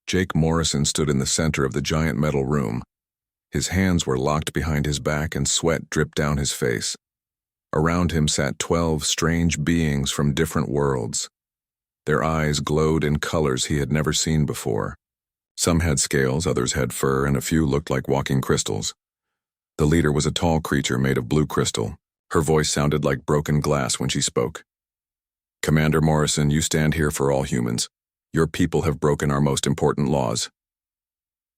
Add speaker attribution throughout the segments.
Speaker 1: Jake Morrison stood in the center of the giant metal room. His hands were locked behind his back and sweat dripped down his face. Around him sat 12 strange beings from different worlds. Their eyes glowed in colors he had never seen before. Some had scales, others had fur, and a few looked like walking crystals. The leader was a tall creature made of blue crystal. Her voice sounded like broken glass when she spoke. "Commander Morrison, you stand here for all humans. Your people have broken our most important laws."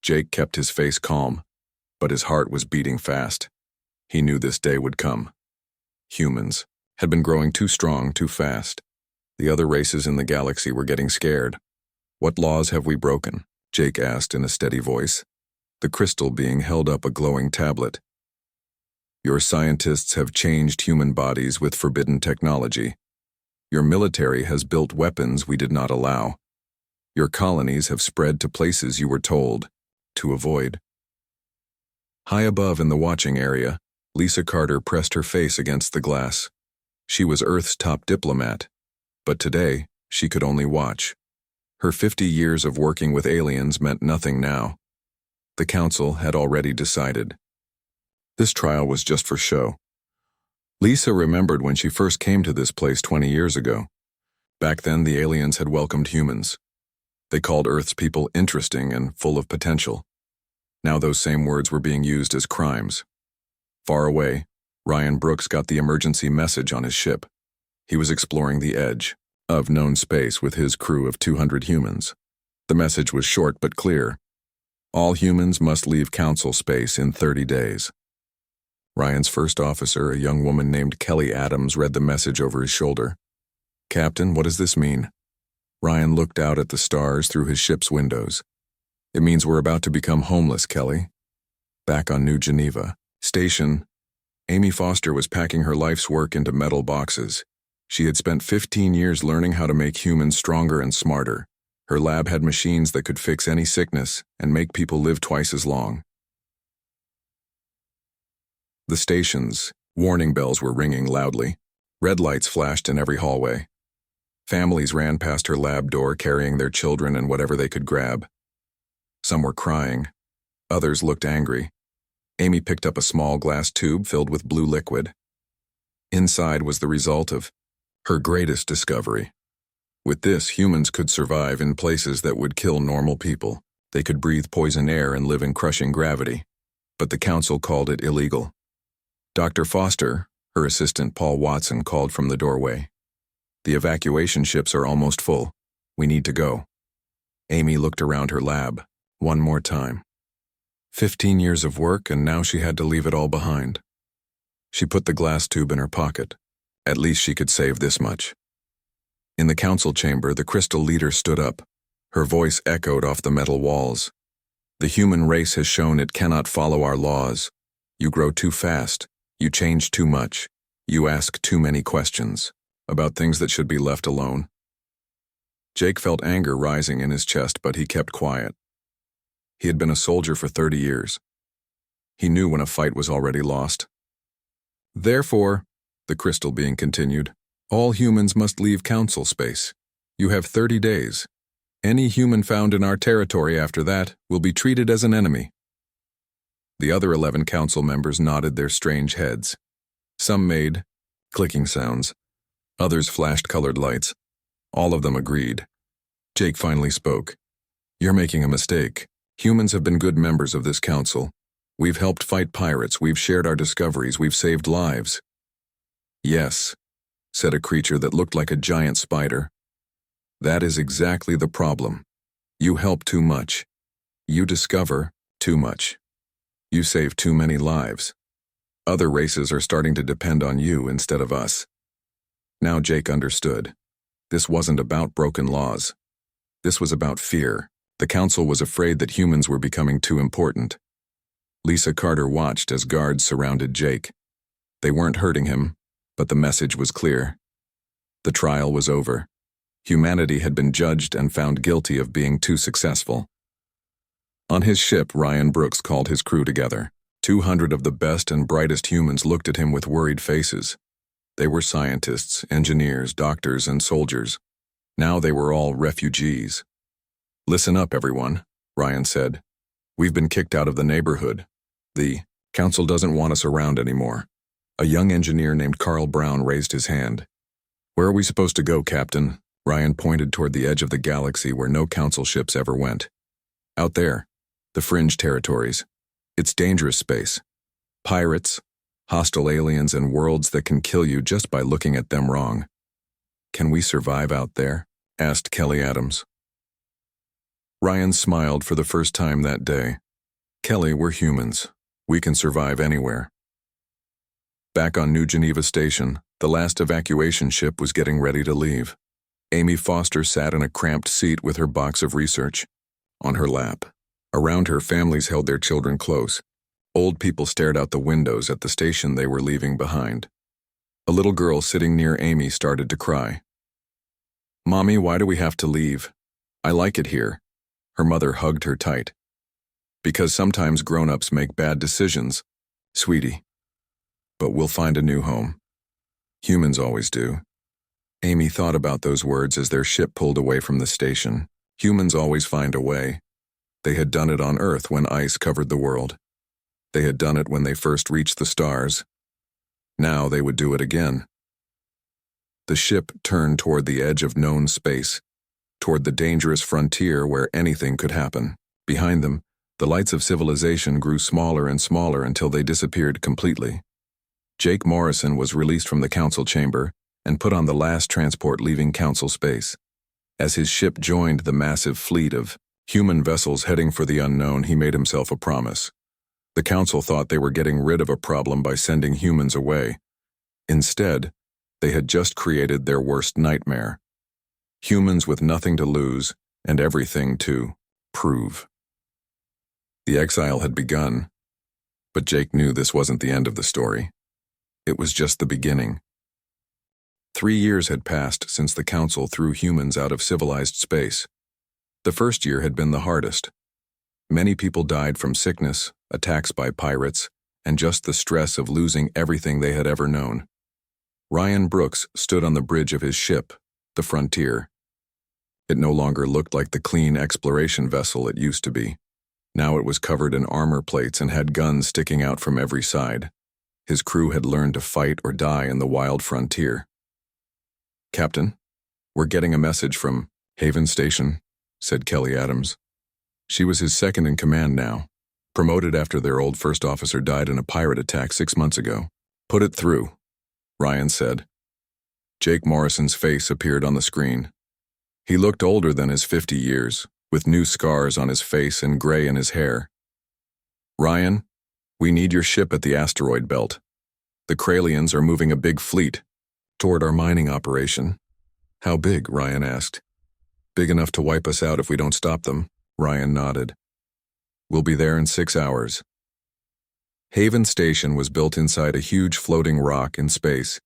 Speaker 1: Jake kept his face calm, but his heart was beating fast. He knew this day would come. Humans had been growing too strong, too fast. The other races in the galaxy were getting scared. "What laws have we broken?" Jake asked in a steady voice. The crystal being held up a glowing tablet. "Your scientists have changed human bodies with forbidden technology. Your military has built weapons we did not allow. Your colonies have spread to places you were told to avoid." High above in the watching area, Lisa Carter pressed her face against the glass. She was Earth's top diplomat, but today she could only watch. Her 50 years of working with aliens meant nothing now. The council had already decided. This trial was just for show. Lisa remembered when she first came to this place 20 years ago. Back then, the aliens had welcomed humans. They called Earth's people interesting and full of potential. Now those same words were being used as crimes. Far away, Ryan Brooks got the emergency message on his ship. He was exploring the edge of known space with his crew of 200 humans. The message was short but clear. All humans must leave council space in 30 days. Ryan's first officer, a young woman named Kelly Adams, read the message over his shoulder. "Captain, what does this mean?" Ryan looked out at the stars through his ship's windows. "It means we're about to become homeless, Kelly." Back on New Geneva Station, Amy Foster was packing her life's work into metal boxes. She had spent 15 years learning how to make humans stronger and smarter. Her lab had machines that could fix any sickness and make people live twice as long. The station's warning bells were ringing loudly. Red lights flashed in every hallway. Families ran past her lab door carrying their children and whatever they could grab. Some were crying. Others looked angry. Amy picked up a small glass tube filled with blue liquid. Inside was the result of her greatest discovery. With this, humans could survive in places that would kill normal people. They could breathe poison air and live in crushing gravity. But the council called it illegal. Dr. Foster, her assistant Paul Watson, called from the doorway. "The evacuation ships are almost full. We need to go." Amy looked around her lab one more time. 15 years of work, and now she had to leave it all behind. She put the glass tube in her pocket. At least she could save this much. In the council chamber, the crystal leader stood up. Her voice echoed off the metal walls. "The human race has shown it cannot follow our laws. You grow too fast. You change too much. You ask too many questions about things that should be left alone." Jake felt anger rising in his chest, but he kept quiet. He had been a soldier for 30 years. He knew when a fight was already lost. "Therefore," the crystal being continued, "all humans must leave council space. You have 30 days. Any human found in our territory after that will be treated as an enemy." The other 11 council members nodded their strange heads. Some made clicking sounds. Others flashed colored lights. All of them agreed. Jake finally spoke. "You're making a mistake. Humans have been good members of this council. We've helped fight pirates, we've shared our discoveries, we've saved lives." "Yes," said a creature that looked like a giant spider. "That is exactly the problem. You help too much. You discover too much. You save too many lives. Other races are starting to depend on you instead of us." Now Jake understood. This wasn't about broken laws. This was about fear. The council was afraid that humans were becoming too important. Lisa Carter watched as guards surrounded Jake. They weren't hurting him, but the message was clear. The trial was over. Humanity had been judged and found guilty of being too successful. On his ship, Ryan Brooks called his crew together. 200 of the best and brightest humans looked at him with worried faces. They were scientists, engineers, doctors, and soldiers. Now they were all refugees. Listen up, everyone, Ryan said. We've been kicked out of the neighborhood. The council doesn't want us around anymore. A young engineer named Carl Brown raised his hand. Where are we supposed to go, Captain? Ryan pointed toward the edge of the galaxy where no council ships ever went. Out there, the Fringe territories. It's dangerous space. Pirates, hostile aliens, and worlds that can kill you just by looking at them wrong. Can we survive out there? Asked Kelly Adams. Ryan smiled for the first time that day. Kelly, we're humans. We can survive anywhere. Back on New Geneva Station, the last evacuation ship was getting ready to leave. Amy Foster sat in a cramped seat with her box of research on her lap. Around her, families held their children close. Old people stared out the windows at the station they were leaving behind. A little girl sitting near Amy started to cry. Mommy, why do we have to leave? I like it here. Her mother hugged her tight. Because sometimes grown-ups make bad decisions, sweetie. But we'll find a new home. Humans always do. Amy thought about those words as their ship pulled away from the station. Humans always find a way. They had done it on Earth when ice covered the world. They had done it when they first reached the stars. Now they would do it again. The ship turned toward the edge of known space, toward the dangerous frontier where anything could happen. Behind them, the lights of civilization grew smaller and smaller until they disappeared completely. Jake Morrison was released from the council chamber and put on the last transport leaving council space. As his ship joined the massive fleet of human vessels heading for the unknown, he made himself a promise. The council thought they were getting rid of a problem by sending humans away. Instead, they had just created their worst nightmare. Humans with nothing to lose and everything to prove. The exile had begun, but Jake knew this wasn't the end of the story. It was just the beginning. 3 years had passed since the council threw humans out of civilized space. The first year had been the hardest. Many people died from sickness, attacks by pirates, and just the stress of losing everything they had ever known. Ryan Brooks stood on the bridge of his ship, the Frontier. It no longer looked like the clean exploration vessel it used to be. Now it was covered in armor plates and had guns sticking out from every side. His crew had learned to fight or die in the wild frontier. Captain, we're getting a message from Haven Station, said Kelly Adams. She was his second in command now, promoted after their old first officer died in a pirate attack 6 months ago. Put it through, Ryan said. Jake Morrison's face appeared on the screen. He looked older than his 50 years, with new scars on his face and gray in his hair. Ryan, we need your ship at the asteroid belt. The Kralians are moving a big fleet toward our mining operation. How big? Ryan asked. Big enough to wipe us out if we don't stop them, Ryan nodded. We'll be there in 6 hours. Haven Station was built inside a huge floating rock in space.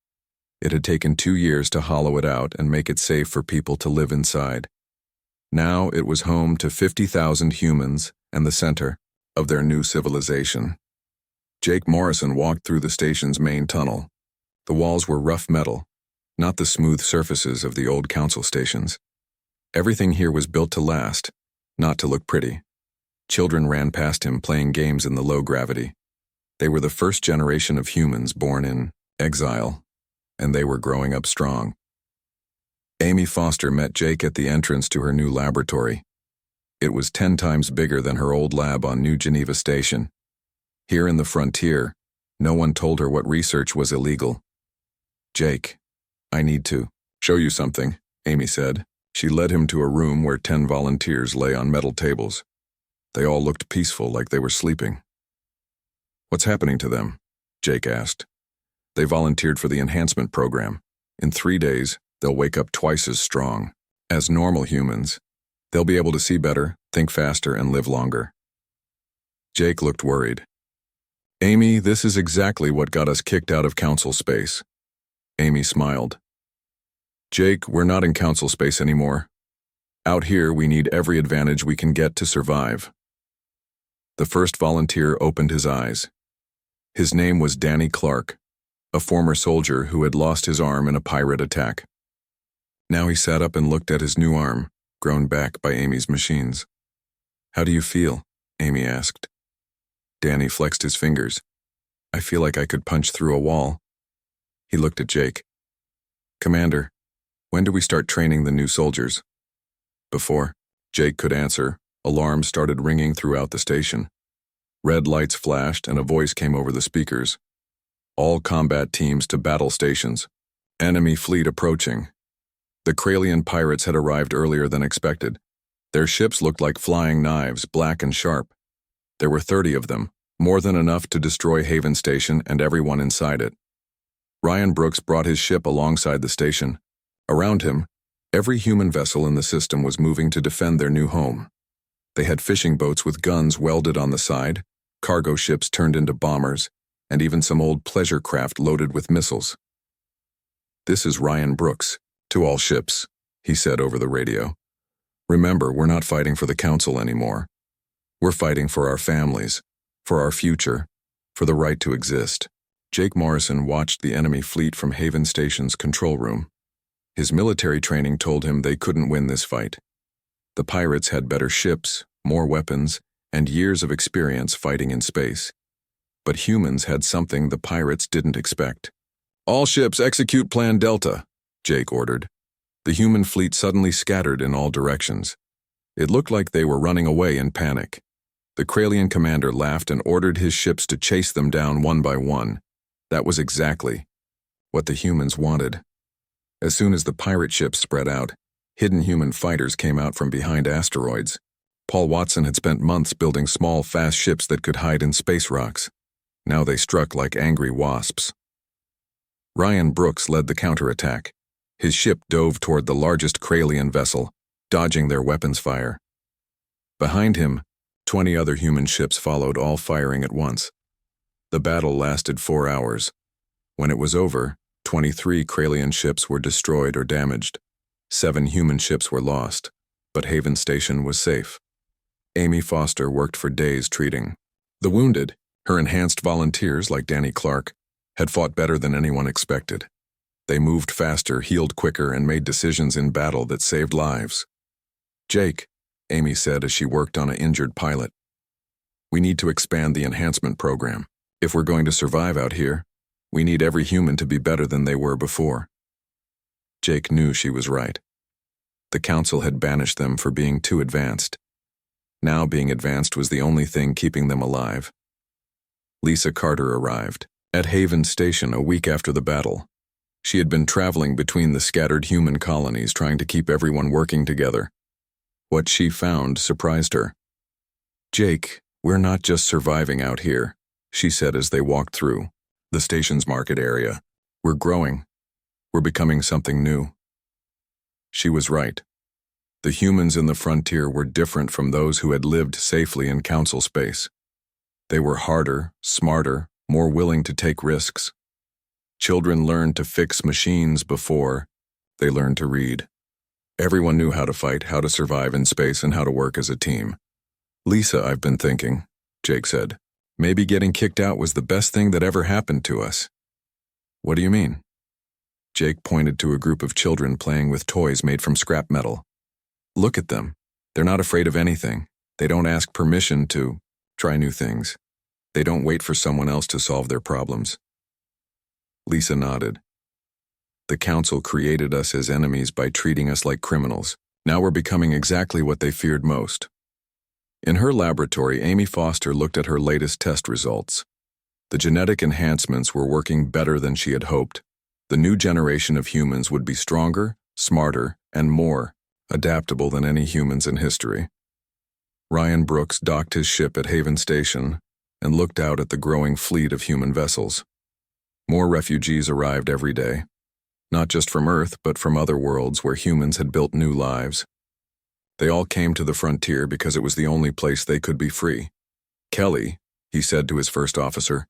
Speaker 1: It had taken 2 years to hollow it out and make it safe for people to live inside. Now it was home to 50,000 humans and the center of their new civilization. Jake Morrison walked through the station's main tunnel. The walls were rough metal, not the smooth surfaces of the old council stations. Everything here was built to last, not to look pretty. Children ran past him playing games in the low gravity. They were the first generation of humans born in exile, and they were growing up strong. Amy Foster met Jake at the entrance to her new laboratory. It was 10 times bigger than her old lab on New Geneva Station. Here in the frontier, no one told her what research was illegal. Jake, I need to show you something, Amy said. She led him to a room where 10 volunteers lay on metal tables. They all looked peaceful, like they were sleeping. What's happening to them? Jake asked. They volunteered for the enhancement program. In 3 days, they'll wake up twice as strong. As normal humans, they'll be able to see better, think faster, and live longer. Jake looked worried. Amy, this is exactly what got us kicked out of council space. Amy smiled. Jake, we're not in council space anymore. Out here, we need every advantage we can get to survive. The first volunteer opened his eyes. His name was Danny Clark, a former soldier who had lost his arm in a pirate attack. Now he sat up and looked at his new arm. grown back by Amy's machines. "How do you feel?" Amy asked. Danny flexed his fingers. "I feel like I could punch through a wall." He looked at Jake. "Commander, when do we start training the new soldiers?" Before Jake could answer, alarms started ringing throughout the station. Red lights flashed and a voice came over the speakers. "All combat teams to battle stations. Enemy fleet approaching." The Kralian pirates had arrived earlier than expected. Their ships looked like flying knives, black and sharp. There were 30 of them, more than enough to destroy Haven Station and everyone inside it. Ryan Brooks brought his ship alongside the station. Around him, every human vessel in the system was moving to defend their new home. They had fishing boats with guns welded on the side, cargo ships turned into bombers, and even some old pleasure craft loaded with missiles. "This is Ryan Brooks, to all ships," he said over the radio. "Remember, we're not fighting for the Council anymore. We're fighting for our families, for our future, for the right to exist." Jake Morrison watched the enemy fleet from Haven Station's control room. His military training told him they couldn't win this fight. The pirates had better ships, more weapons, and years of experience fighting in space. But humans had something the pirates didn't expect. "All ships execute Plan Delta," Jake ordered. The human fleet suddenly scattered in all directions. It looked like they were running away in panic. The Kralian commander laughed and ordered his ships to chase them down one by one. That was exactly what the humans wanted. As soon as the pirate ships spread out, hidden human fighters came out from behind asteroids. Paul Watson had spent months building small, fast ships that could hide in space rocks. Now they struck like angry wasps. Ryan Brooks led the counterattack. His ship dove toward the largest Kralian vessel, dodging their weapons fire. Behind him, 20 other human ships followed, all firing at once. The battle lasted 4 hours. When it was over, 23 Kralian ships were destroyed or damaged. 7 human ships were lost, but Haven Station was safe. Amy Foster worked for days treating the wounded. Her enhanced volunteers, like Danny Clark, had fought better than anyone expected. They moved faster, healed quicker, and made decisions in battle that saved lives. "Jake," Amy said as she worked on an injured pilot, "we need to expand the enhancement program. If we're going to survive out here, we need every human to be better than they were before." Jake knew she was right. The Council had banished them for being too advanced. Now being advanced was the only thing keeping them alive. Lisa Carter arrived at Haven Station a week after the battle. She had been traveling between the scattered human colonies trying to keep everyone working together. What she found surprised her. "Jake, we're not just surviving out here," she said as they walked through the station's market area. "We're growing. We're becoming something new." She was right. The humans in the frontier were different from those who had lived safely in Council space. They were harder, smarter, more willing to take risks. Children learned to fix machines before they learned to read. Everyone knew how to fight, how to survive in space, and how to work as a team. "Lisa, I've been thinking," Jake said. "Maybe getting kicked out was the best thing that ever happened to us." "What do you mean?" Jake pointed to a group of children playing with toys made from scrap metal. "Look at them. They're not afraid of anything. They don't ask permission to try new things. They don't wait for someone else to solve their problems." Lisa nodded. "The Council created us as enemies by treating us like criminals. Now we're becoming exactly what they feared most." In her laboratory, Amy Foster looked at her latest test results. The genetic enhancements were working better than she had hoped. The new generation of humans would be stronger, smarter, and more adaptable than any humans in history. Ryan Brooks docked his ship at Haven Station and looked out at the growing fleet of human vessels. More refugees arrived every day, not just from Earth, but from other worlds where humans had built new lives. They all came to the frontier because it was the only place they could be free. "Kelly," he said to his first officer,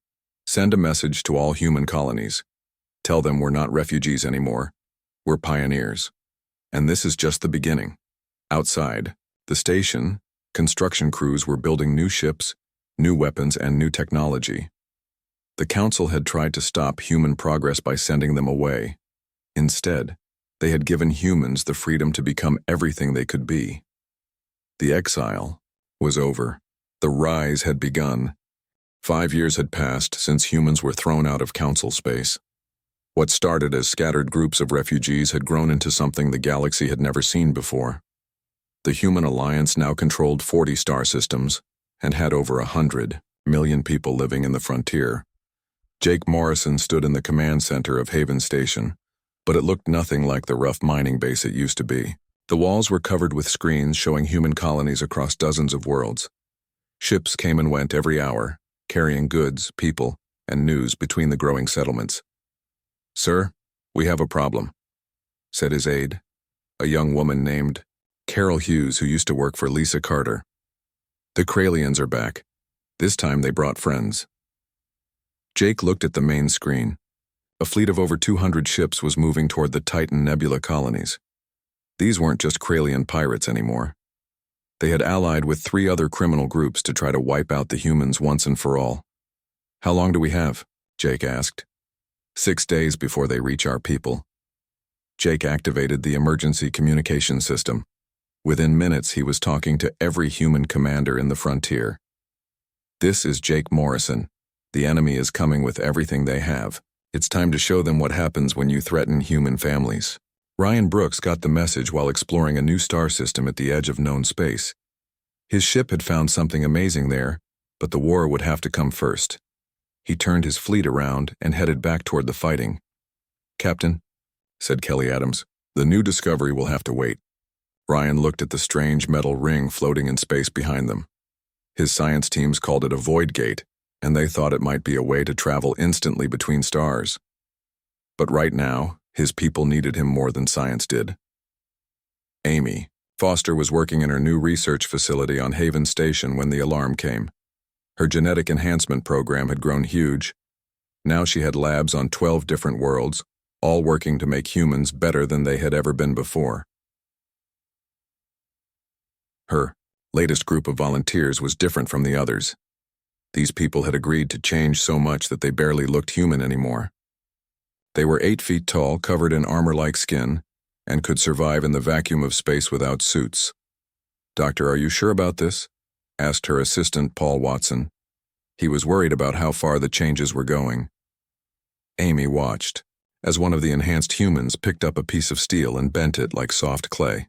Speaker 1: "send a message to all human colonies. Tell them we're not refugees anymore. We're pioneers. And this is just the beginning." Outside the station, construction crews were building new ships, new weapons, and new technology. The Council had tried to stop human progress by sending them away. Instead, They had given humans the freedom to become everything they could be. The exile was over. The rise had begun. 5 years had passed since humans were thrown out of council space. What started as scattered groups of refugees had grown into something the galaxy had never seen before. The Human Alliance now controlled 40 star systems and had over 100 million people living in the frontier. Jake Morrison stood in the command center of Haven Station, but it looked nothing like the rough mining base it used to be. The walls were covered with screens showing human colonies across dozens of worlds. Ships came and went every hour, carrying goods, people, and news between the growing settlements. "Sir, we have a problem," said his aide, a young woman named Carol Hughes who used to work for Lisa Carter. "The Kralians are back. This time they brought friends." Jake looked at the main screen. A fleet of over 200 ships was moving toward the Titan Nebula colonies. These weren't just Kralian pirates anymore. They had allied with 3 other criminal groups to try to wipe out the humans once and for all. "How long do we have?" Jake asked. 6 days before they reach our people." Jake activated the emergency communication system. Within minutes, he was talking to every human commander in the frontier. "This is Jake Morrison. The enemy is coming with everything they have. It's time to show them what happens when you threaten human families." Ryan Brooks got the message while exploring a new star system at the edge of known space. His ship had found something amazing there, but the war would have to come first. He turned his fleet around and headed back toward the fighting. "Captain," said Kelly Adams, "the new discovery will have to wait." Ryan looked at the strange metal ring floating in space behind them. His science teams called it a void gate, and they thought it might be a way to travel instantly between stars. But right now, his people needed him more than science did. Amy Foster was working in her new research facility on Haven Station when the alarm came. Her genetic enhancement program had grown huge. Now she had labs on 12 different worlds, all working to make humans better than they had ever been before. Her latest group of volunteers was different from the others. These people had agreed to change so much that they barely looked human anymore. They were 8 feet tall, covered in armor-like skin, and could survive in the vacuum of space without suits. "Doctor, are you sure about this?" asked her assistant, Paul Watson. He was worried about how far the changes were going. Amy watched, as one of the enhanced humans picked up a piece of steel and bent it like soft clay.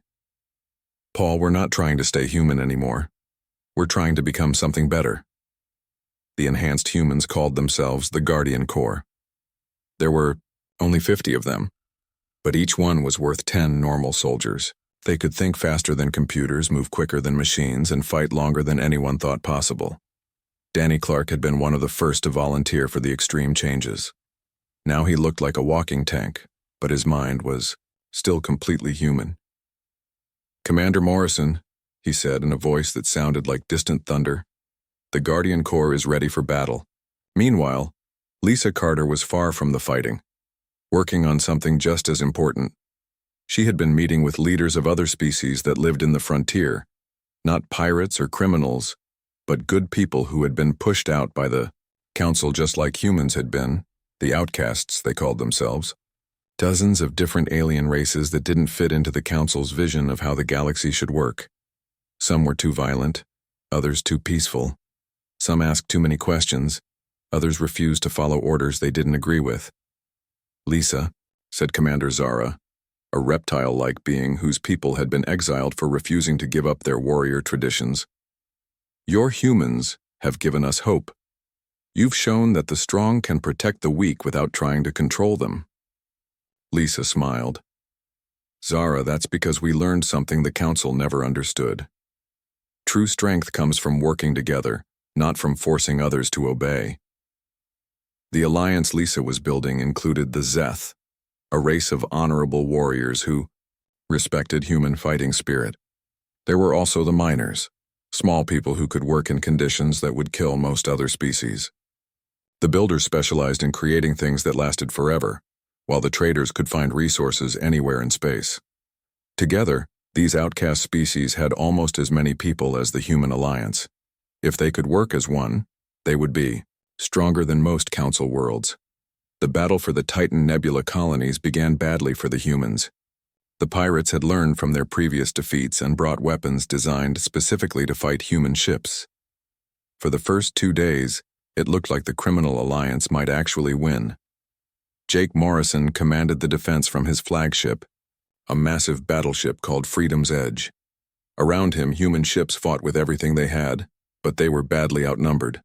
Speaker 1: "Paul, we're not trying to stay human anymore. We're trying to become something better." The enhanced humans called themselves the Guardian Corps. There were only 50 of them, but each one was worth 10 normal soldiers. They could think faster than computers, move quicker than machines, and fight longer than anyone thought possible. Danny Clark had been one of the first to volunteer for the extreme changes. Now he looked like a walking tank, but his mind was still completely human. "Commander Morrison," he said in a voice that sounded like distant thunder, "the Guardian Corps is ready for battle." Meanwhile, Lisa Carter was far from the fighting, working on something just as important. She had been meeting with leaders of other species that lived in the frontier, not pirates or criminals, but good people who had been pushed out by the council just like humans had been, the outcasts they called themselves. Dozens of different alien races that didn't fit into the council's vision of how the galaxy should work. Some were too violent, others too peaceful. Some asked too many questions, others refused to follow orders they didn't agree with. "Lisa," said Commander Zara, a reptile-like being whose people had been exiled for refusing to give up their warrior traditions, "your humans have given us hope. You've shown that the strong can protect the weak without trying to control them." Lisa smiled. "Zara, that's because we learned something the Council never understood. True strength comes from working together, not from forcing others to obey." The alliance Lisa was building included the Zeth, a race of honorable warriors who respected human fighting spirit. There were also the miners, small people who could work in conditions that would kill most other species. The builders specialized in creating things that lasted forever, while the traders could find resources anywhere in space. Together, these outcast species had almost as many people as the human alliance. If they could work as one, they would be stronger than most council worlds. The battle for the Titan Nebula colonies began badly for the humans. The pirates had learned from their previous defeats and brought weapons designed specifically to fight human ships. For the first 2 days, it looked like the criminal alliance might actually win. Jake Morrison commanded the defense from his flagship, a massive battleship called Freedom's Edge. Around him, human ships fought with everything they had, but they were badly outnumbered.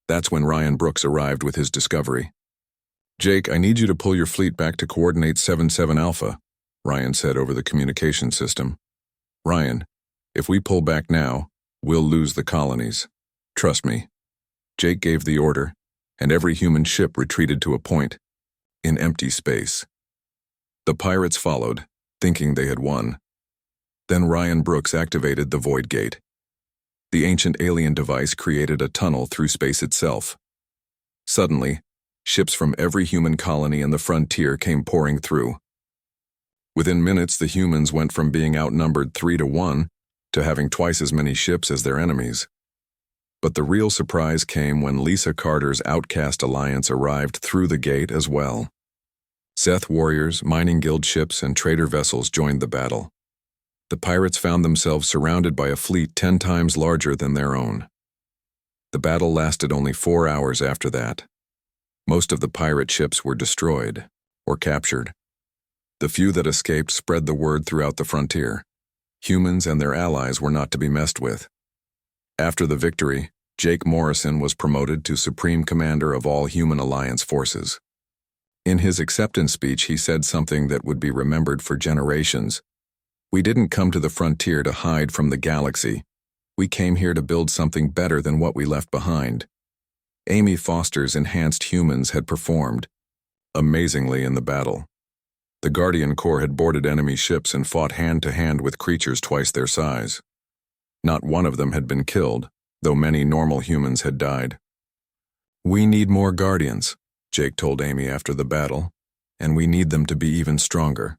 Speaker 1: That's when Ryan Brooks arrived with his discovery. "Jake, I need you to pull your fleet back to Coordinate 77 Alpha," Ryan said over the communication system. "Ryan, if we pull back now, we'll lose the colonies. Trust me." Jake gave the order, and every human ship retreated to a point in empty space. The pirates followed, thinking they had won. Then Ryan Brooks activated the Void Gate. The ancient alien device created a tunnel through space itself. Suddenly, ships from every human colony in the frontier came pouring through. Within minutes, the humans went from being outnumbered 3-1 to having twice as many ships as their enemies. But the real surprise came when Lisa Carter's Outcast Alliance arrived through the gate as well. Seth warriors, mining guild ships, and trader vessels joined the battle. The pirates found themselves surrounded by a fleet 10 times larger than their own. The battle lasted only 4 hours after that. Most of the pirate ships were destroyed or captured. The few that escaped spread the word throughout the frontier. Humans and their allies were not to be messed with. After the victory, Jake Morrison was promoted to Supreme Commander of all Human Alliance forces. In his acceptance speech, he said something that would be remembered for generations. "We didn't come to the frontier to hide from the galaxy. We came here to build something better than what we left behind." Amy Foster's enhanced humans had performed amazingly in the battle. The Guardian Corps had boarded enemy ships and fought hand-to-hand with creatures twice their size. Not one of them had been killed, though many normal humans had died. "We need more Guardians," Jake told Amy after the battle, "and we need them to be even stronger."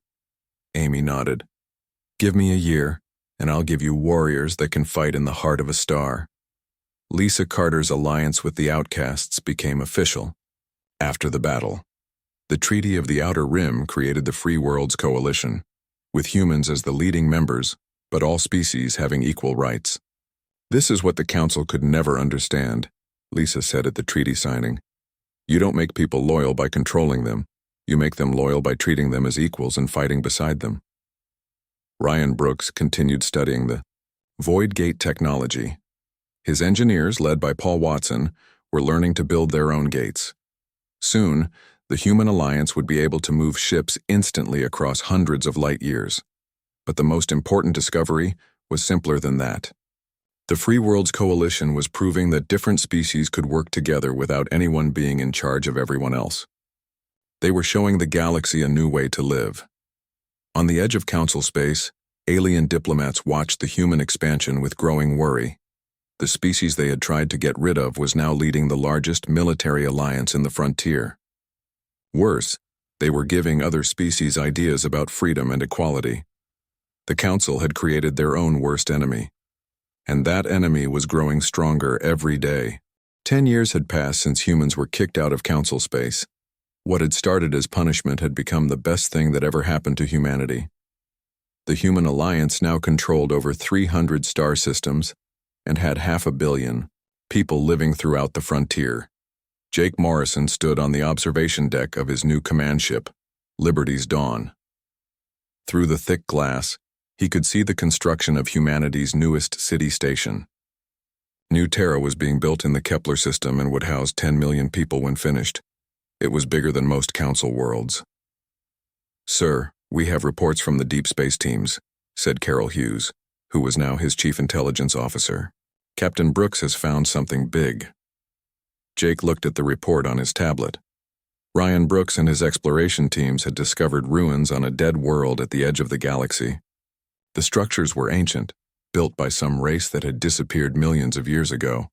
Speaker 1: Amy nodded. "Give me a year, and I'll give you warriors that can fight in the heart of a star." Lisa Carter's alliance with the Outcasts became official. After the battle, the Treaty of the Outer Rim created the Free Worlds Coalition, with humans as the leading members, but all species having equal rights. "This is what the Council could never understand," Lisa said at the treaty signing. "You don't make people loyal by controlling them. You make them loyal by treating them as equals and fighting beside them." Ryan Brooks continued studying the Void Gate technology. His engineers, led by Paul Watson, were learning to build their own gates. Soon, the Human Alliance would be able to move ships instantly across hundreds of light years. But the most important discovery was simpler than that. The Free Worlds Coalition was proving that different species could work together without anyone being in charge of everyone else. They were showing the galaxy a new way to live. On the edge of Council space, alien diplomats watched the human expansion with growing worry. The species they had tried to get rid of was now leading the largest military alliance in the frontier. Worse, they were giving other species ideas about freedom and equality. The Council had created their own worst enemy. And that enemy was growing stronger every day. 10 years had passed since humans were kicked out of Council space. What had started as punishment had become the best thing that ever happened to humanity. The Human Alliance now controlled over 300 star systems and had 500 million people living throughout the frontier. Jake Morrison stood on the observation deck of his new command ship, Liberty's Dawn. Through the thick glass, he could see the construction of humanity's newest city station. New Terra was being built in the Kepler system and would house 10 million people when finished. It was bigger than most Council worlds. "Sir, we have reports from the deep space teams," said Carol Hughes, who was now his chief intelligence officer. "Captain Brooks has found something big." Jake looked at the report on his tablet. Ryan Brooks and his exploration teams had discovered ruins on a dead world at the edge of the galaxy. The structures were ancient, built by some race that had disappeared millions of years ago.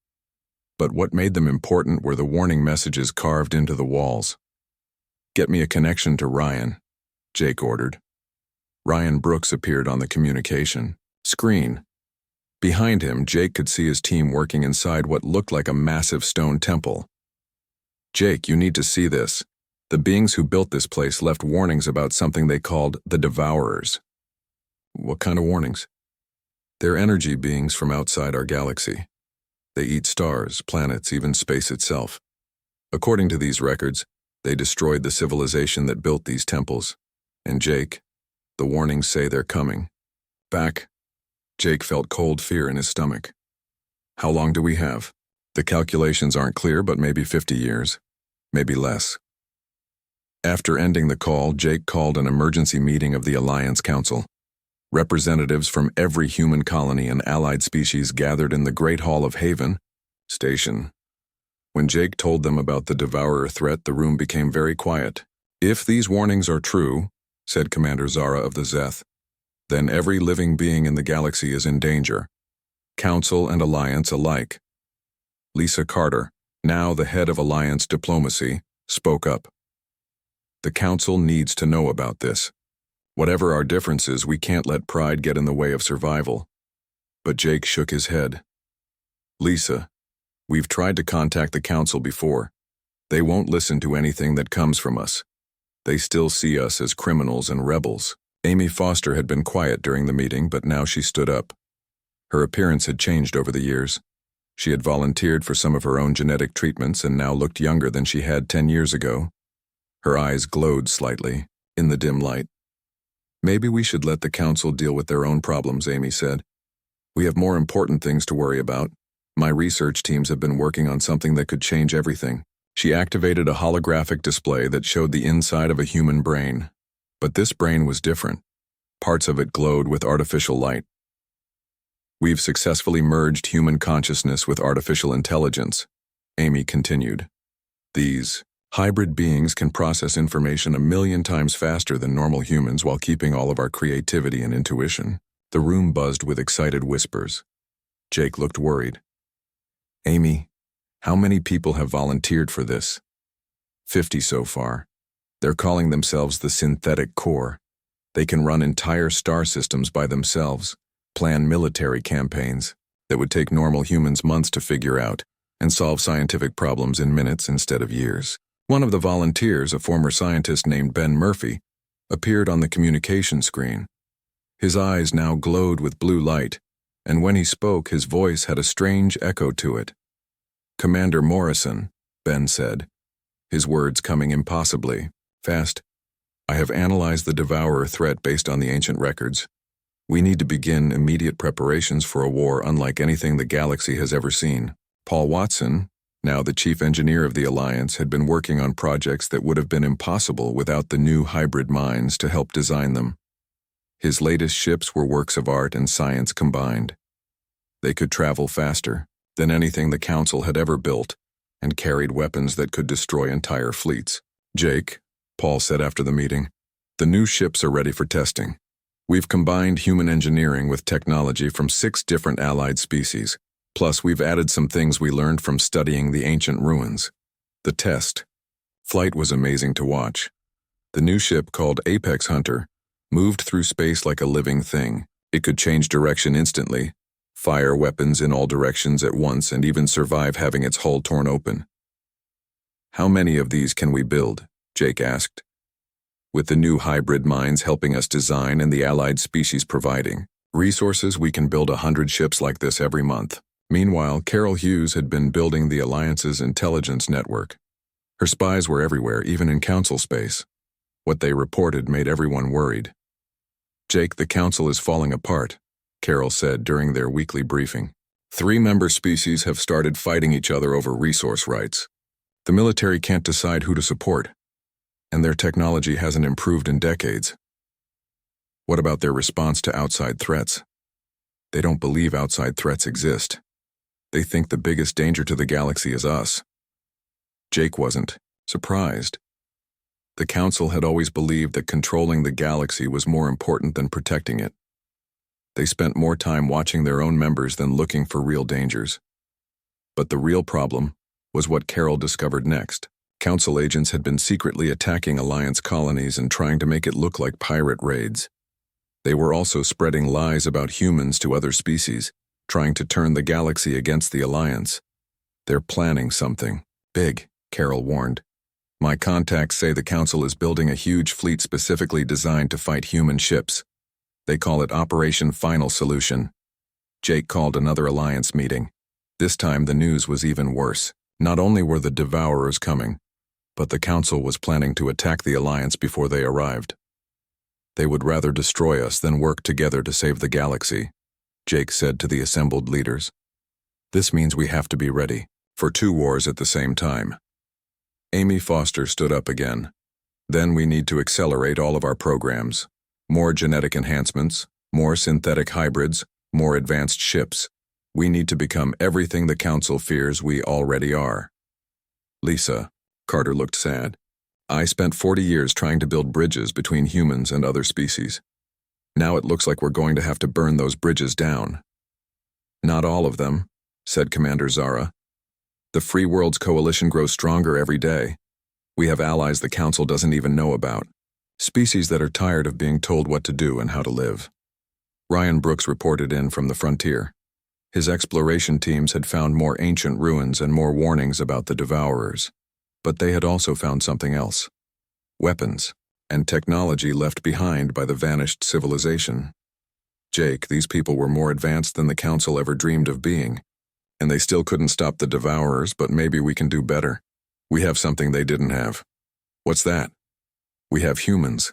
Speaker 1: But what made them important were the warning messages carved into the walls. "Get me a connection to Ryan," Jake ordered. Ryan Brooks appeared on the communication screen. Behind him, Jake could see his team working inside what looked like a massive stone temple. "Jake, you need to see this. The beings who built this place left warnings about something they called the Devourers. What kind of warnings? They're energy beings from outside our galaxy. They eat stars, planets, even space itself. According to these records, they destroyed the civilization that built these temples. And Jake, the warnings say they're coming. Back. Jake felt cold fear in his stomach. How long do we have? The calculations aren't clear, but maybe 50 years. Maybe less. After ending the call, Jake called an emergency meeting of the Alliance Council. Representatives from every human colony and allied species gathered in the Great Hall of Haven Station. When Jake told them about the Devourer threat, the room became very quiet. If these warnings are true, said Commander Zara of the Zeth, then every living being in the galaxy is in danger. Council and Alliance alike. Lisa Carter, now the head of Alliance diplomacy, spoke up. The Council needs to know about this. Whatever our differences, we can't let pride get in the way of survival. But Jake shook his head. Lisa, we've tried to contact the Council before. They won't listen to anything that comes from us. They still see us as criminals and rebels. Amy Foster had been quiet during the meeting, but now she stood up. Her appearance had changed over the years. She had volunteered for some of her own genetic treatments and now looked younger than she had 10 years ago. Her eyes glowed slightly, in the dim light. Maybe we should let the Council deal with their own problems, Amy said. We have more important things to worry about. My research teams have been working on something that could change everything. She activated a holographic display that showed the inside of a human brain. But this brain was different. Parts of it glowed with artificial light. We've successfully merged human consciousness with artificial intelligence, Amy continued. These hybrid beings can process information 1,000,000 times faster than normal humans while keeping all of our creativity and intuition. The room buzzed with excited whispers. Jake looked worried. Amy, how many people have volunteered for this? 50 so far. They're calling themselves the Synthetic Core. They can run entire star systems by themselves, plan military campaigns that would take normal humans months to figure out, and solve scientific problems in minutes instead of years. One of the volunteers, a former scientist named Ben Murphy, appeared on the communication screen. His eyes now glowed with blue light, and when he spoke, his voice had a strange echo to it. Commander Morrison, Ben said, his words coming impossibly fast. I have analyzed the Devourer threat based on the ancient records. We need to begin immediate preparations for a war unlike anything the galaxy has ever seen. Paul Watson, now the chief engineer of the Alliance, had been working on projects that would have been impossible without the new hybrid minds to help design them. His latest ships were works of art and science combined. They could travel faster than anything the Council had ever built and carried weapons that could destroy entire fleets. Jake, Paul said after the meeting, the new ships are ready for testing. We've combined human engineering with technology from 6 different allied species. Plus, we've added some things we learned from studying the ancient ruins. The test flight was amazing to watch. The new ship, called Apex Hunter, moved through space like a living thing. It could change direction instantly, fire weapons in all directions at once, and even survive having its hull torn open. How many of these can we build? Jake asked. With the new hybrid minds helping us design and the allied species providing resources, we can build 100 ships like this every month. Meanwhile, Carol Hughes had been building the Alliance's intelligence network. Her spies were everywhere, even in Council space. What they reported made everyone worried. Jake, the Council is falling apart, Carol said during their weekly briefing. 3 member species have started fighting each other over resource rights. The military can't decide who to support, and their technology hasn't improved in decades. What about their response to outside threats? They don't believe outside threats exist. They think the biggest danger to the galaxy is us. Jake wasn't surprised. The Council had always believed that controlling the galaxy was more important than protecting it. They spent more time watching their own members than looking for real dangers. But the real problem was what Carol discovered next. Council agents had been secretly attacking Alliance colonies and trying to make it look like pirate raids. They were also spreading lies about humans to other species, trying to turn the galaxy against the Alliance. They're planning something big, Carol warned. My contacts say the Council is building a huge fleet specifically designed to fight human ships. They call it Operation Final Solution. Jake called another Alliance meeting. This time the news was even worse. Not only were the Devourers coming, but the Council was planning to attack the Alliance before they arrived. They would rather destroy us than work together to save the galaxy, Jake said to the assembled leaders. This means we have to be ready for 2 wars at the same time. Amy Foster stood up again. Then we need to accelerate all of our programs. More genetic enhancements, more synthetic hybrids, more advanced ships. We need to become everything the Council fears we already are. Lisa, Carter looked sad. I spent 40 years trying to build bridges between humans and other species. Now it looks like we're going to have to burn those bridges down. Not all of them, said Commander Zara. The Free Worlds Coalition grows stronger every day. We have allies the Council doesn't even know about. Species that are tired of being told what to do and how to live. Ryan Brooks reported in from the frontier. His exploration teams had found more ancient ruins and more warnings about the Devourers. But they had also found something else. Weapons and technology left behind by the vanished civilization. Jake, these people were more advanced than the Council ever dreamed of being. And they still couldn't stop the Devourers, but maybe we can do better. We have something they didn't have. What's that? We have humans.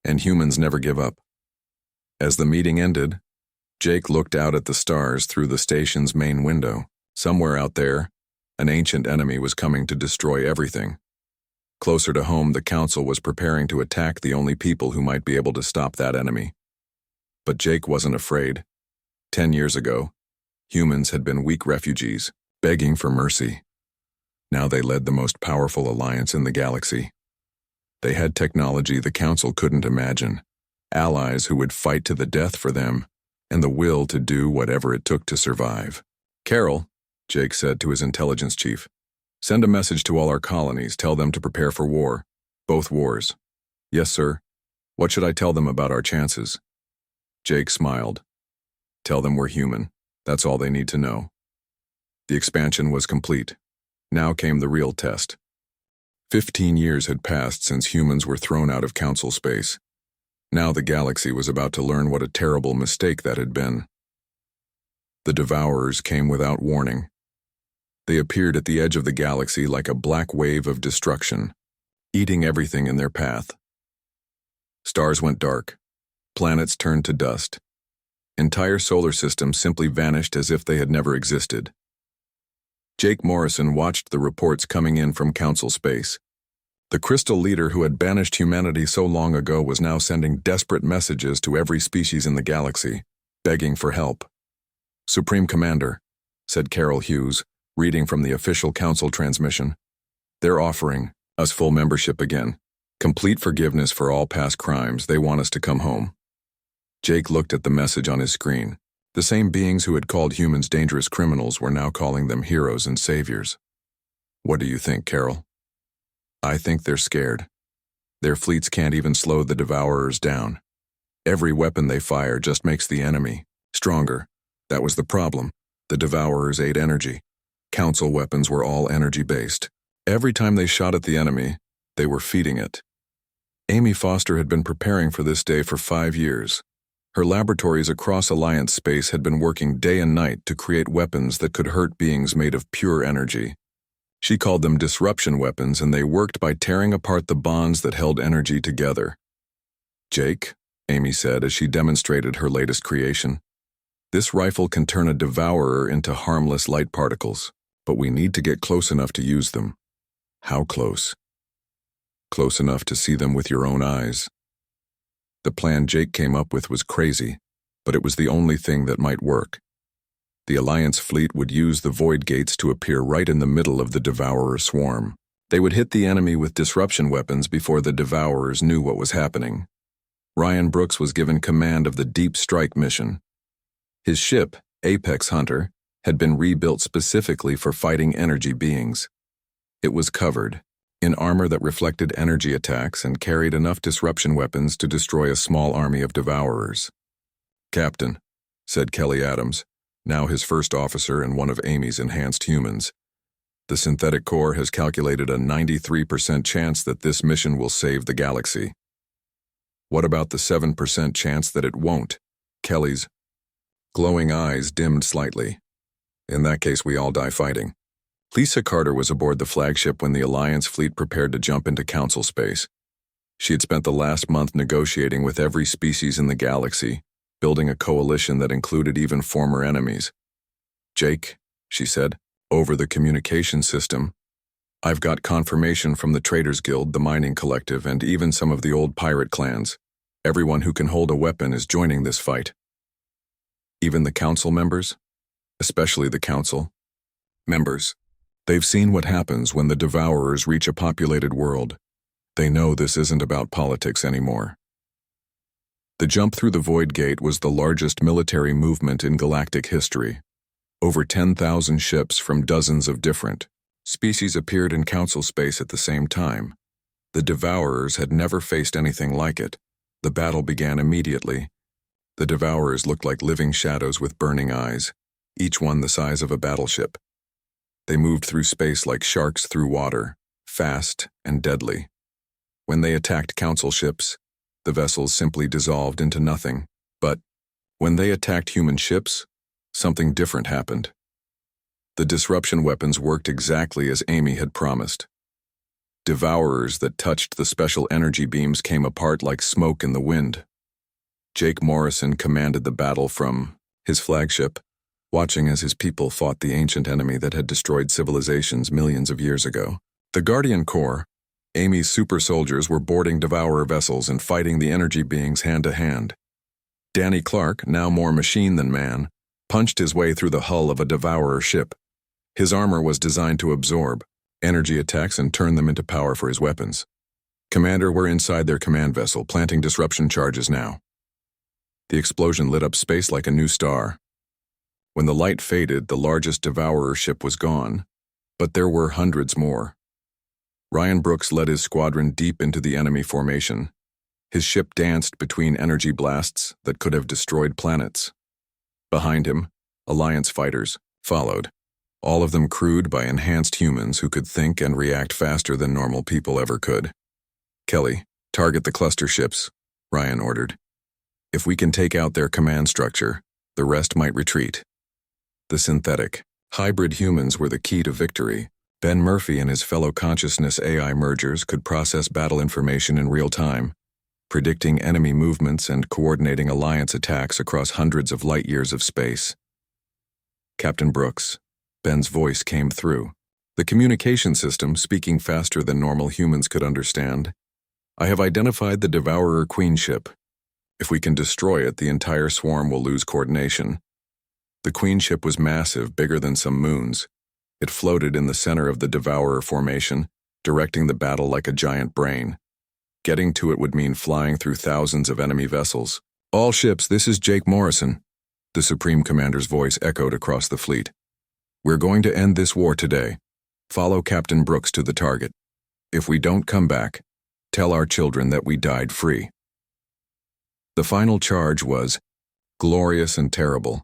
Speaker 1: And humans never give up. As the meeting ended, Jake looked out at the stars through the station's main window. Somewhere out there, an ancient enemy was coming to destroy everything. Closer to home, the Council was preparing to attack the only people who might be able to stop that enemy. But Jake wasn't afraid. 10 years ago, humans had been weak refugees, begging for mercy. Now they led the most powerful alliance in the galaxy. They had technology the Council couldn't imagine, allies who would fight to the death for them, and the will to do whatever it took to survive. Carol, Jake said to his intelligence chief, send a message to all our colonies, tell them to prepare for war. Both wars. Yes, sir. What should I tell them about our chances? Jake smiled. Tell them we're human. That's all they need to know. The expansion was complete. Now came the real test. 15 years had passed since humans were thrown out of Council space. Now the galaxy was about to learn what a terrible mistake that had been. The Devourers came without warning. They appeared at the edge of the galaxy like a black wave of destruction, eating everything in their path. Stars went dark. Planets turned to dust. Entire solar systems simply vanished as if they had never existed. Jake Morrison watched the reports coming in from Council space. The crystal leader who had banished humanity so long ago was now sending desperate messages to every species in the galaxy, begging for help. Supreme Commander, said Carol Hughes, reading from the official Council transmission. They're offering us full membership again. Complete forgiveness for all past crimes. They want us to come home. Jake looked at the message on his screen. The same beings who had called humans dangerous criminals were now calling them heroes and saviors. What do you think, Carol? I think they're scared. Their fleets can't even slow the Devourers down. Every weapon they fire just makes the enemy stronger. That was the problem. The Devourers ate energy. Council weapons were all energy-based. Every time they shot at the enemy, they were feeding it. Amy Foster had been preparing for this day for 5 years. Her laboratories across Alliance space had been working day and night to create weapons that could hurt beings made of pure energy. She called them disruption weapons, and they worked by tearing apart the bonds that held energy together. Jake, Amy said as she demonstrated her latest creation, this rifle can turn a devourer into harmless light particles, but we need to get close enough to use them. How close? Close enough to see them with your own eyes. The plan Jake came up with was crazy, but it was the only thing that might work. The Alliance fleet would use the void gates to appear right in the middle of the Devourer swarm. They would hit the enemy with disruption weapons before the Devourers knew what was happening. Ryan Brooks was given command of the Deep Strike mission. His ship, Apex Hunter, had been rebuilt specifically for fighting energy beings. It was covered in armor that reflected energy attacks and carried enough disruption weapons to destroy a small army of Devourers. Captain, said Kelly Adams, now his first officer and one of Amy's enhanced humans, the synthetic core has calculated a 93% chance that this mission will save the galaxy. What about the 7% chance that it won't? Kelly's glowing eyes dimmed slightly. In that case, we all die fighting. Lisa Carter was aboard the flagship when the Alliance fleet prepared to jump into Council space. She had spent the last month negotiating with every species in the galaxy, building a coalition that included even former enemies. "Jake," she said, over the communication system, "I've got confirmation from the Traders Guild, the Mining Collective, and even some of the old pirate clans. Everyone who can hold a weapon is joining this fight." "Even the Council members?" "Especially the Council members. They've seen what happens when the Devourers reach a populated world. They know this isn't about politics anymore." The jump through the Void Gate was the largest military movement in galactic history. Over 10,000 ships from dozens of different species appeared in Council space at the same time. The Devourers had never faced anything like it. The battle began immediately. The Devourers looked like living shadows with burning eyes, each one the size of a battleship. They moved through space like sharks through water, fast and deadly. When they attacked Council ships, the vessels simply dissolved into nothing. But when they attacked human ships, something different happened. The disruption weapons worked exactly as Amy had promised. Devourers that touched the special energy beams came apart like smoke in the wind. Jake Morrison commanded the battle from his flagship, watching as his people fought the ancient enemy that had destroyed civilizations millions of years ago. The Guardian Corps, Amy's super soldiers, were boarding Devourer vessels and fighting the energy beings hand to hand. Danny Clark, now more machine than man, punched his way through the hull of a Devourer ship. His armor was designed to absorb energy attacks and turn them into power for his weapons. "Commander, we're inside their command vessel, planting disruption charges now." The explosion lit up space like a new star. When the light faded, the largest Devourer ship was gone, but there were hundreds more. Ryan Brooks led his squadron deep into the enemy formation. His ship danced between energy blasts that could have destroyed planets. Behind him, Alliance fighters followed, all of them crewed by enhanced humans who could think and react faster than normal people ever could. "Kelly, target the cluster ships," Ryan ordered. "If we can take out their command structure, the rest might retreat." The synthetic, hybrid humans were the key to victory. Ben Murphy and his fellow consciousness AI mergers could process battle information in real time, predicting enemy movements and coordinating Alliance attacks across hundreds of light-years of space. "Captain Brooks," Ben's voice came through, the communication system speaking faster than normal humans could understand. "I have identified the Devourer Queen ship. If we can destroy it, the entire swarm will lose coordination." The Queen ship was massive, bigger than some moons. It floated in the center of the Devourer formation, directing the battle like a giant brain. Getting to it would mean flying through thousands of enemy vessels. "All ships, this is Jake Morrison," the Supreme Commander's voice echoed across the fleet. "We're going to end this war today. Follow Captain Brooks to the target. If we don't come back, tell our children that we died free." The final charge was glorious and terrible.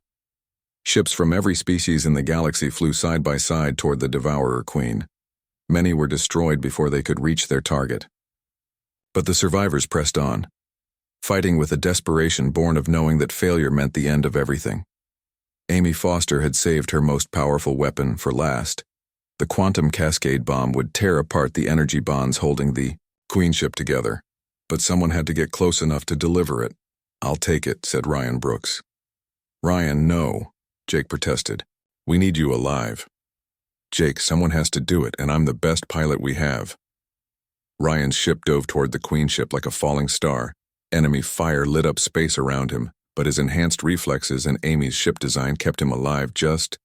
Speaker 1: Ships from every species in the galaxy flew side by side toward the Devourer Queen. Many were destroyed before they could reach their target. But the survivors pressed on, fighting with a desperation born of knowing that failure meant the end of everything. Amy Foster had saved her most powerful weapon for last. The quantum cascade bomb would tear apart the energy bonds holding the Queen ship together. But someone had to get close enough to deliver it. "I'll take it," said Ryan Brooks. "Ryan, no," Jake protested. "We need you alive." "Jake, someone has to do it, and I'm the best pilot we have." Ryan's ship dove toward the Queen ship like a falling star. Enemy fire lit up space around him, but his enhanced reflexes and Amy's ship design kept him alive just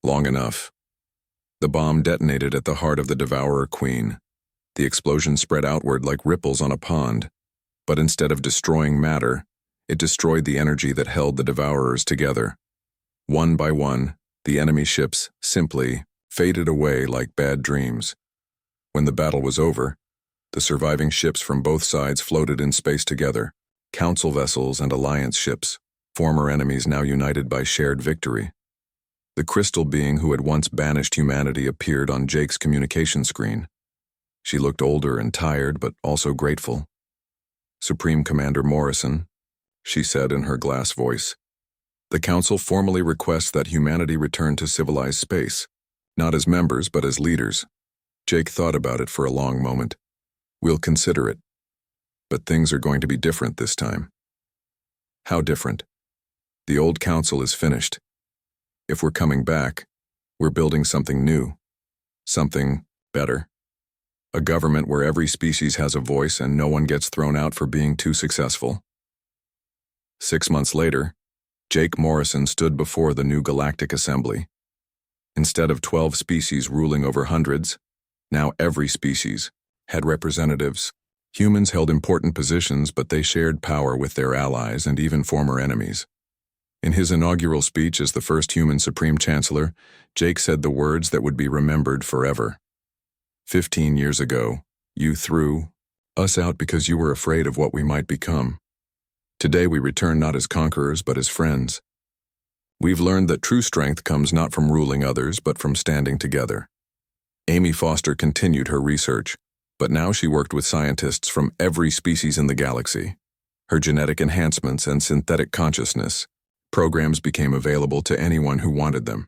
Speaker 1: long enough. The bomb detonated at the heart of the Devourer Queen. The explosion spread outward like ripples on a pond, but instead of destroying matter, it destroyed the energy that held the Devourers together. One by one, the enemy ships simply faded away like bad dreams. When the battle was over, the surviving ships from both sides floated in space together, Council vessels and Alliance ships, former enemies now united by shared victory. The crystal being who had once banished humanity appeared on Jake's communication screen. She looked older and tired, but also grateful. Supreme Commander Morrison, she said in her glass voice. The Council formally requests that humanity return to civilized space, not as members but as leaders. Jake thought about it for a long moment. We'll consider it. But things are going to be different this time. How different? The old Council is finished. If we're coming back, we're building something new. Something better. A government where every species has a voice and no one gets thrown out for being too successful. 6 months later, Jake Morrison stood before the new Galactic Assembly. Instead of 12 species ruling over hundreds, now every species had representatives. Humans held important positions, but they shared power with their allies and even former enemies. In his inaugural speech as the first human Supreme Chancellor, Jake said the words that would be remembered forever. 15 years ago, you threw us out because you were afraid of what we might become. Today we return not as conquerors but as friends. We've learned that true strength comes not from ruling others but from standing together. Amy Foster continued her research, but now she worked with scientists from every species in the galaxy. Her genetic enhancements and synthetic consciousness programs became available to anyone who wanted them.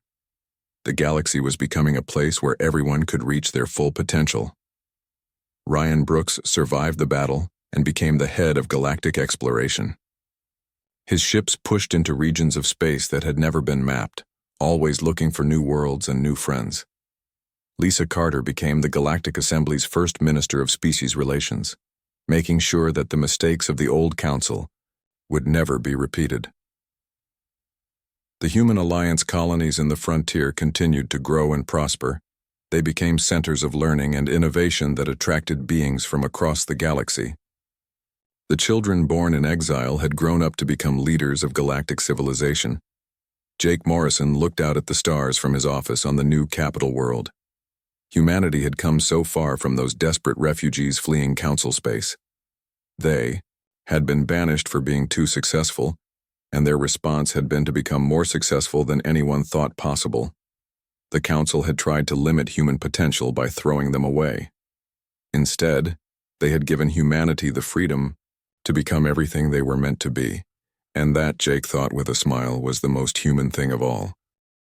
Speaker 1: The galaxy was becoming a place where everyone could reach their full potential. Ryan Brooks survived the battle and became the head of galactic exploration. His ships pushed into regions of space that had never been mapped, always looking for new worlds and new friends. Lisa Carter became the Galactic Assembly's first Minister of Species Relations, making sure that the mistakes of the old Council would never be repeated. The Human Alliance colonies in the frontier continued to grow and prosper. They became centers of learning and innovation that attracted beings from across the galaxy. The children born in exile had grown up to become leaders of galactic civilization. Jake Morrison looked out at the stars from his office on the new capital world. Humanity had come so far from those desperate refugees fleeing Council space. They had been banished for being too successful, and their response had been to become more successful than anyone thought possible. The Council had tried to limit human potential by throwing them away. Instead, they had given humanity the freedom to become everything they were meant to be, and that, Jake thought with a smile, was the most human thing of all.